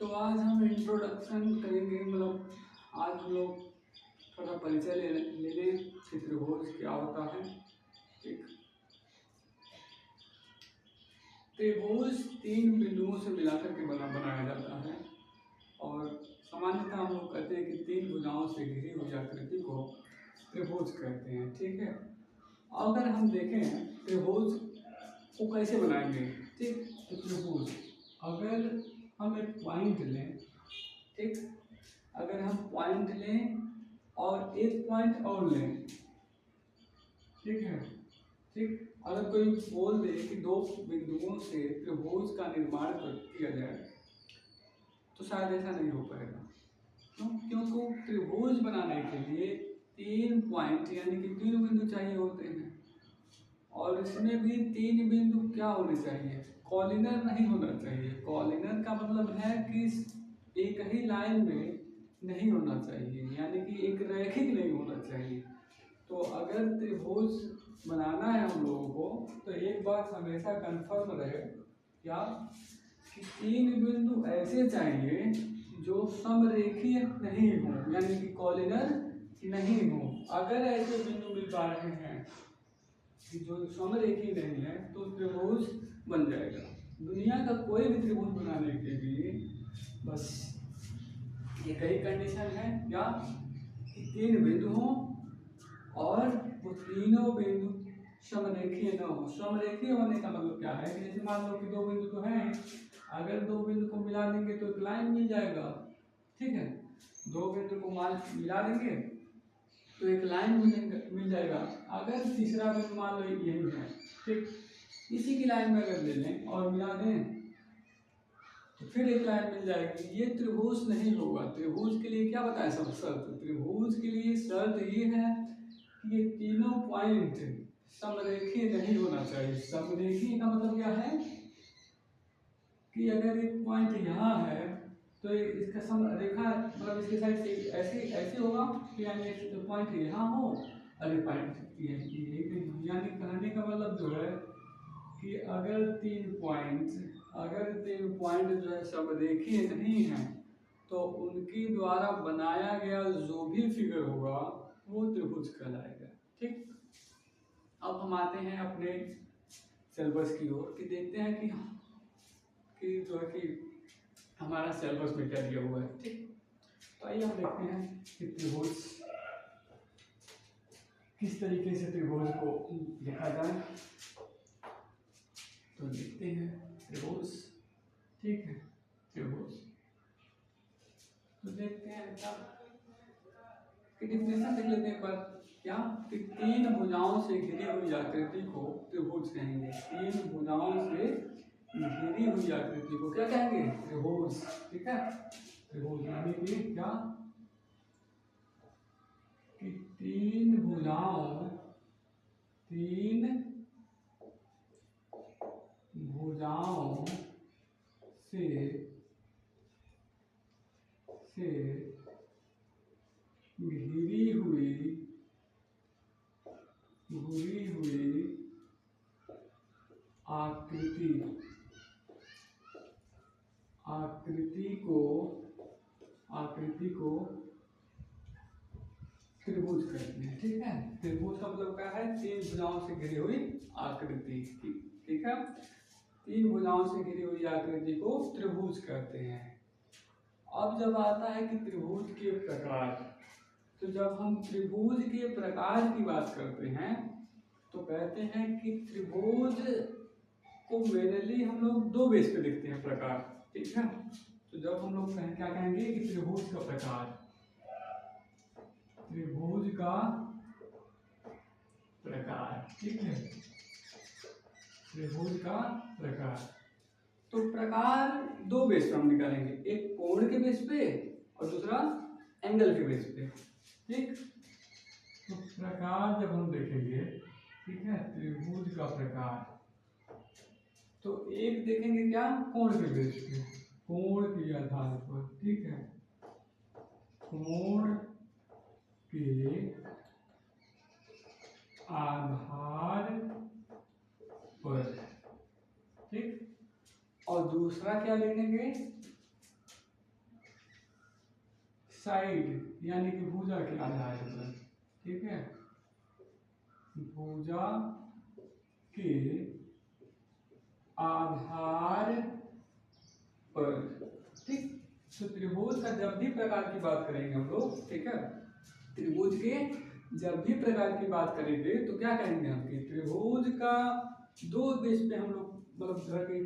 तो आज हम इंट्रोडक्शन करेंगे, मतलब आज हम लोग थोड़ा परिचय ले लें कि त्रिभुज क्या होता है। एक त्रिभुज तीन बिंदुओं से मिलाकर के बनाया जाता है और सामान्यतः हम लोग कहते हैं कि तीन भुजाओं से घिरी हुई आकृति को त्रिभुज कहते हैं। ठीक है, अगर हम देखें त्रिभुज को कैसे बनाएंगे, ठीक, तो त्रिभुज अगर हम एक पॉइंट लें, ठीक, अगर हम पॉइंट लें और एक पॉइंट और लें, ठीक है, ठीक, अगर कोई बोल दे कि दो बिंदुओं से त्रिभुज का निर्माण किया जाए तो शायद ऐसा नहीं हो पाएगा। क्यों? क्योंकि त्रिभुज बनाने के लिए तीन पॉइंट यानी कि तीन बिंदु चाहिए होते हैं और इसमें भी तीन बिंदु क्या होने चाहिए, कॉलिनर नहीं होना चाहिए। कॉलिनर का मतलब है कि एक ही लाइन में नहीं होना चाहिए, यानी कि एक रैखिक नहीं होना चाहिए। तो अगर त्रिभुज बनाना है हम लोगों को तो एक बात हमेशा कंफर्म रहे क्या, कि तीन बिंदु ऐसे चाहिए जो समरेखीय नहीं हो, यानी कि कॉलिनर नहीं हो। अगर ऐसे बिंदु मिल पा रहे हैं कि जो समरेखीय नहीं है तो त्रिभुज बन जाएगा। दुनिया का कोई भी त्रिभुज बनाने के लिए बस एक ही कंडीशन है क्या, कि तीन बिंदु हों और वो तीनों बिंदु समरेखीय न हो। समरेखीय होने का मतलब क्या है कि जैसे मान लो कि दो बिंदु तो हैं, अगर दो बिंदु को मिला देंगे तो एक लाइन मिल जाएगा। ठीक है, दो बिंदु को मिला देंगे तो एक लाइन मिल जाएगा। अगर तीसरा बिंदु मान लो यही है, ठीक, इसी की लाइन में अगर ले लें और मिला दें तो फिर एक लाइन मिल जाएगी। ये त्रिभुज नहीं होगा। त्रिभुज के लिए क्या बताया सब शर्त, त्रिभुज के लिए शर्त ये है कि ये तीनों पॉइंट समरेखीय नहीं होना चाहिए। समरेखीय का मतलब क्या है कि अगर एक पॉइंट यहाँ है तो इसका समरेखा मतलब इसके साइड से ऐसे ऐसे होगा कि यानी पॉइंट यहाँ हो और ये पॉइंट ये कहीं हो। यानी कहने का मतलब जो है कि अगर तीन पॉइंट जो है समरेखीय नहीं है तो उनके द्वारा बनाया गया जो भी फिगर होगा वो त्रिभुज कहलाएगा। ठीक, अब हम आते हैं अपने सिलेबस की ओर कि देखते हैं कि जो है कि हमारा सिलेबस में क्या दिया हुआ है। ठीक, तो आइए हम देखते हैं कि त्रिभुज किस तरीके से त्रिभुज को लिखा जाए। तो देखते हैं त्रिभुज, ठीक है, त्रिभुज तो देखते हैं कि डिफिनेशन देख लेते हैं एक बार क्या, कि तीन भुजाओं से घिरी हुई आकृति को त्रिभुज कहेंगे। तीन भुजाओं से घिरी हुई आकृति को क्या कहेंगे, त्रिभुज। ठीक है, त्रिभुज यानी कि क्या, कि तीन भुजाओं से घिरी हुई आकृति को त्रिभुज कहते हैं। ठीक है, त्रिभुज का मतलब क्या है, तीन भुजाओं से घिरी हुई आकृति। ठीक है, तीन भुजाओं से घिरी हुई आकृति को त्रिभुज कहते हैं। अब जब आता है कि त्रिभुज के प्रकार, तो जब हम त्रिभुज के प्रकार की बात करते हैं तो कहते हैं कि त्रिभुज को मेनली हम लोग दो बेस पे देखते हैं, प्रकार। ठीक है, तो जब हम लोग क्या कहेंगे कि त्रिभुज का प्रकार, त्रिभुज का प्रकार, ठीक है, त्रिभुज का प्रकार, तो प्रकार दो बेस पे हम निकालेंगे, एक कोण के बेस पे और दूसरा एंगल के बेस पे। ठीक, तो प्रकार जब हम देखेंगे, ठीक है, त्रिभुज का प्रकार, तो एक देखेंगे क्या, कोण के बेस पे, कोण के आधार पर। ठीक है, कोण के आधार पर। ठीक, और दूसरा क्या लिखेंगे, साइड यानी कि भुजा के आधार पर, ठीक है, भुजा के आधार पर, ठीक। तो त्रिभुज का जब भी प्रकार की बात करेंगे हम लोग, ठीक है, त्रिभुज के जब भी प्रकार की बात करेंगे तो क्या कहेंगे हम कि त्रिभुज का दो बेस पे हम लोग मतलब तरह के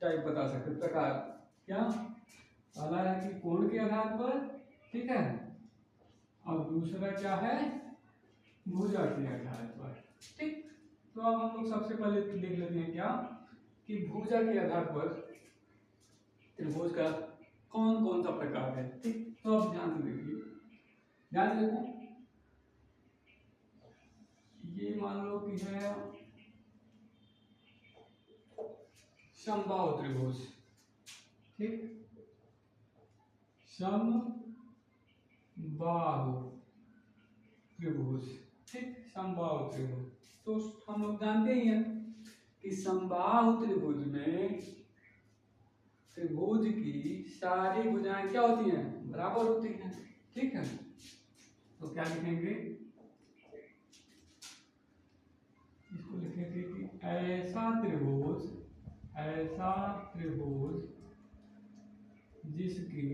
टाइप बता सकते हैं, प्रकार। क्या? पहला है कि कोण के आधार पर, ठीक है, और दूसरा क्या है, भुजा के आधार पर, ठीक। तो अब हम लोग सबसे पहले देख लेते हैं क्या कि भुजा के आधार पर त्रिभुज का कौन कौन सा प्रकार है, ठीक। तो अब ध्यान से देखिए, ध्यान से देखो, ये मान लो कि है समबाहु त्रिभुज, ठीक, समबाहु त्रिभुज, ठीक, समबाहु त्रिभुज। तो हम लोग जानते ही हैं कि समबाहु त्रिभुज में त्रिभुज की सारी भुजाएं क्या होती हैं, बराबर होती हैं, ठीक है। तो क्या लिखेंगे, इसको लिखेंगे कि ऐसा त्रिभुज जिसकी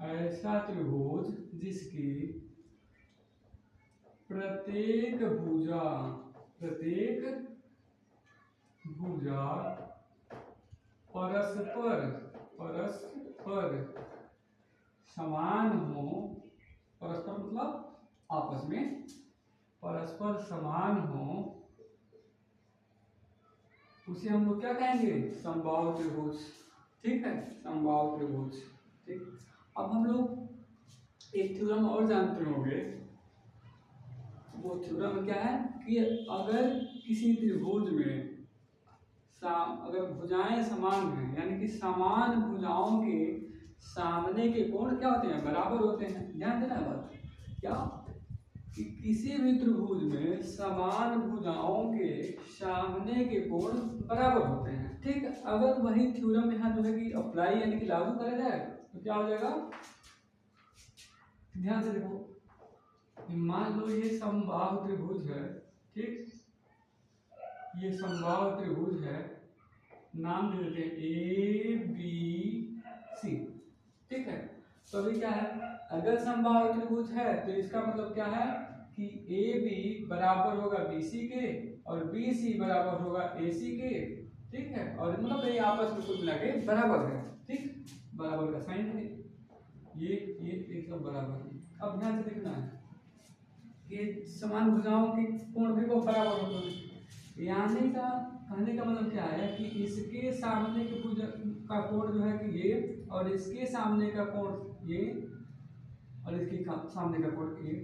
ऐसा त्रिभुज जिसकी प्रत्येक भुजा परस्पर समान हो, परस्पर मतलब आपस में परस्पर समान हो, उसे हम लोग क्या कहेंगे, समबाहु त्रिभुज, ठीक है, समबाहु त्रिभुज, ठीक। अब हम लोग एक थ्योरम और जानते होंगे, वो थ्योरम क्या है कि अगर किसी त्रिभुज में अगर भुजाएं समान हैं, यानी कि समान भुजाओं के सामने के कोण क्या होते हैं, बराबर होते हैं। ध्यान देना बात, क्या कि किसी भी त्रिभुज में समान भुजाओं के सामने के कोण बराबर होते हैं, ठीक। अगर वही थ्योरम यहाँ जो है कि अप्लाई यानी कि लागू करा जाए तो क्या हो जाएगा, ध्यान से देखो, मान लो ये समबाहु त्रिभुज है, ठीक, ये समबाहु त्रिभुज है, नाम दे देते हैं ए बी सी, ठीक है। तो अभी क्या है, अगर समबाहु त्रिभुज है तो इसका मतलब क्या है कि ए बी बराबर होगा बी सी के और बी सी बराबर होगा ए सी के, ठीक है, और मतलब ये आपस में कुल मिला के बराबर है, ठीक, बराबर का साइन है, ये एकदम बराबर है। अब ध्यान से देखना है कि समान भुजाओं के कोण भी वो बराबर होते हैं, यानी का कहने का मतलब क्या है कि इसके सामने के भुजा का कोण जो है कि ये, और इसके सामने का कोण ये, और इसके सामने का कोण ये।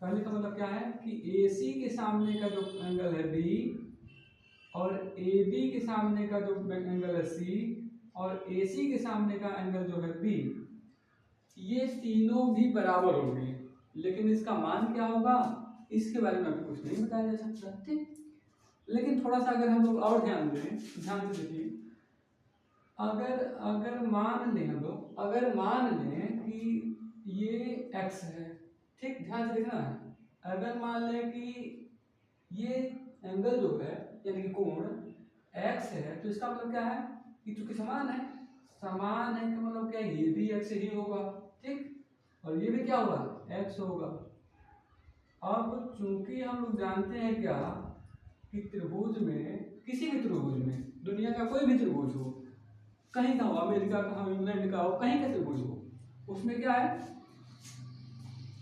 कहने का मतलब क्या है कि AC के सामने का जो एंगल है B, और AB के सामने का जो एंगल है C, और AC के सामने का एंगल जो है B, ये तीनों भी बराबर होंगे, लेकिन इसका मान क्या होगा इसके बारे में अभी कुछ नहीं बताया जा सकता, ठीक। लेकिन थोड़ा सा अगर हम लोग और ध्यान दें, ध्यान से देखिए, अगर मान लें हम लोग, अगर मान लें कि ये x है, ठीक, ध्यान से देखना है, अगर मान लें कि ये एंगल जो है यानी कि कोण x है, तो इसका मतलब क्या है कि चूंकि समान है का मतलब क्या है, ये भी x ही होगा, ठीक, और ये भी क्या होगा, x होगा। अब चूंकि हम लोग जानते हैं क्या कि त्रिभुज में, किसी भी त्रिभुज में, दुनिया का कोई भी त्रिभुज हो, कहीं का हो, अमेरिका का हो, इंग्लैंड का हो, कहीं का त्रिभुज हो, उसमें क्या है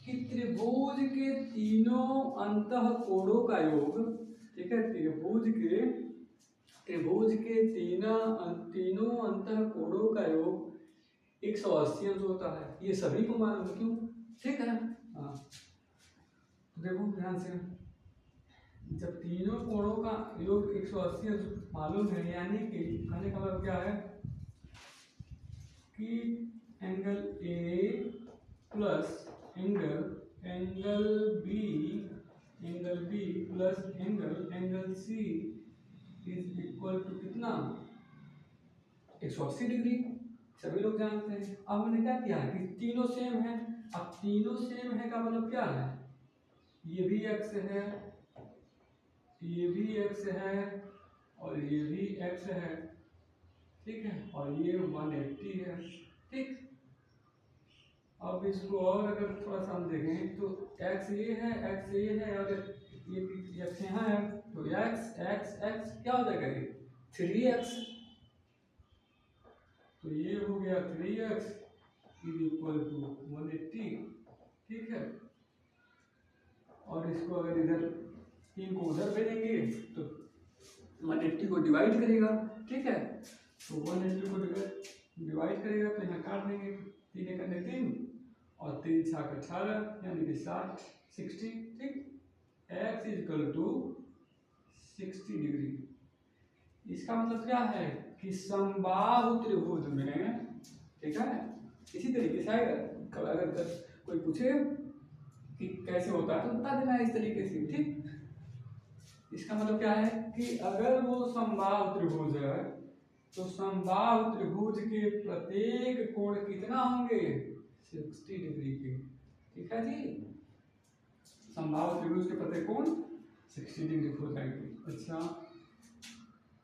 कि त्रिभुज के तीनों अंतः कोणों का योग, ठीक है, त्रिभुज के तीनों अंतः कोणों का योग 180 अंश होता है। ये सभी को मालूम है, क्यों, ठीक है। हाँ, देखो ध्यान से, जब तीनों कोणों का योग 180 अंश मालूम है, यानी कि कहने का मतलब क्या है कि angle A plus angle B plus angle C is equal to कितना, 180 डिग्री, सभी लोग जानते हैं। अब हमने क्या किया है कि तीनों सेम है। अब तीनों सेम है का मतलब क्या है, ये भी x है, ये भी x है और ये भी x है, ठीक है, और ये 180 है, ठीक। अब इसको और अगर थोड़ा सा हम देखें तो x ये है, x ये है और ये x यहाँ है, तो x x x क्या हो जाएगा, ये 3x, तो ये हो गया 3x इज इक्वल टू 180, ठीक है। और इसको अगर इधर 3 को उधर भेजेंगे तो 180 को डिवाइड करेगा, ठीक है, तो 180 को डिवाइड करेगा तो यहाँ काट देंगे, 3 करने 3 और 3 छाक 18 यानी कि 60, ठीक। x is equal to 60 degree. इसका मतलब क्या है कि समबाहु त्रिभुज में, ठीक है, इसी तरीके से आएगा। अगर कोई पूछे कि कैसे होता है तो बता देना इस तरीके से, ठीक। इसका मतलब क्या है कि अगर वो समबाहु त्रिभुज है तो समबाहु त्रिभुज के प्रत्येक कोण कितना होंगे, 60 डिग्री के, ठीक है जी। समबाहु त्रिभुज के प्रत्येक कोण 60 डिग्री हो जाएंगे। अच्छा,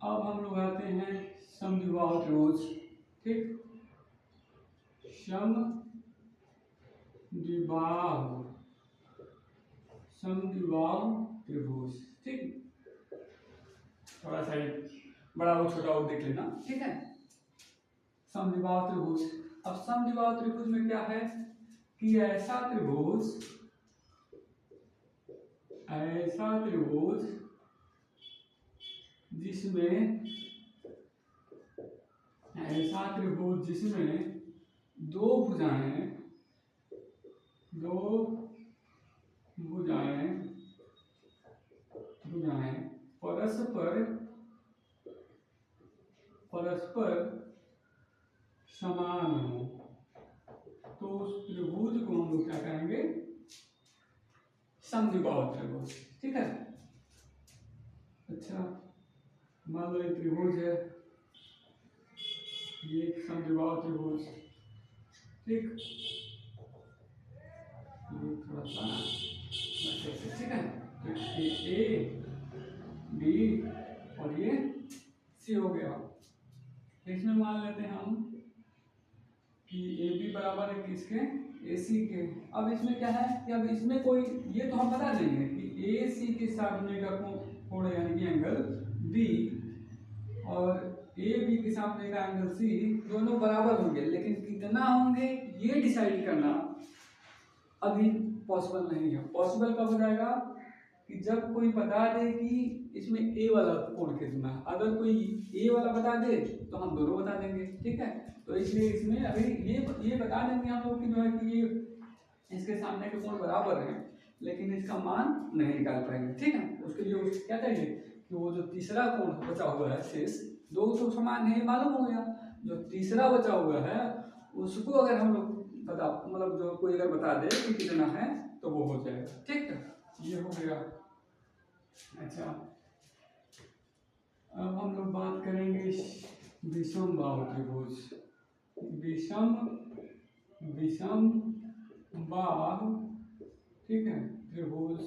अब हम लोग आते हैं समद्विबाहु त्रिभुज, ठीक। समद्विबाहु त्रिभुज, ठीक। थोड़ा सा बड़ा और छोटा और देख लेना, ठीक है। समद्विबाहु त्रिभुज, अब समद्विबाहु त्रिभुज में क्या है कि ऐसा त्रिभुज जिसमें दो भुजाएं परस्पर समान हो तो उस त्रिभुज को हम लोग क्या कहेंगे, समद्विबाहु त्रिभुज, ठीक है। अच्छा, मान लो ये त्रिभुज है, ये समद्विबाहु त्रिभुज, ठीक। ये थोड़ा सा ऐसे, ठीक है, तो ये ए बी और ये सी हो गया। इसमें मान लेते हैं हम कि ए बी बराबर है किसके, ए सी के। अब इसमें क्या है कि अब इसमें कोई ये तो हम बता देंगे कि ए सी के सामने का कोण यानी कि एंगल बी और ए बी के सामने का एंगल सी दोनों बराबर होंगे, लेकिन कितना होंगे ये डिसाइड करना अभी पॉसिबल नहीं है। पॉसिबल कब हो जाएगा कि जब कोई बता दे कि इसमें ए वाला कोण कितना है। अगर कोई ए वाला बता दे तो हम दोनों बता देंगे, ठीक है। तो इसलिए इसमें अभी ये बता देंगे हम लोग कि जो है कि ये इसके सामने के कोण बराबर हैं, लेकिन इसका मान नहीं निकाल पाएंगे, ठीक है। उसके लिए क्या चाहिए कि वो जो तीसरा कोण बचा हुआ है शेष, दो तो समान है मालूम हो गया, जो तीसरा बचा हुआ है उसको अगर हम लोग बता, मतलब जो कोई अगर बता दे कि कितना है तो वो हो जाएगा, ठीक है। ये हो गया। अच्छा, अब हम लोग बात करेंगे विषमबाहु त्रिभुज। विषमबाहु, ठीक है, त्रिभुज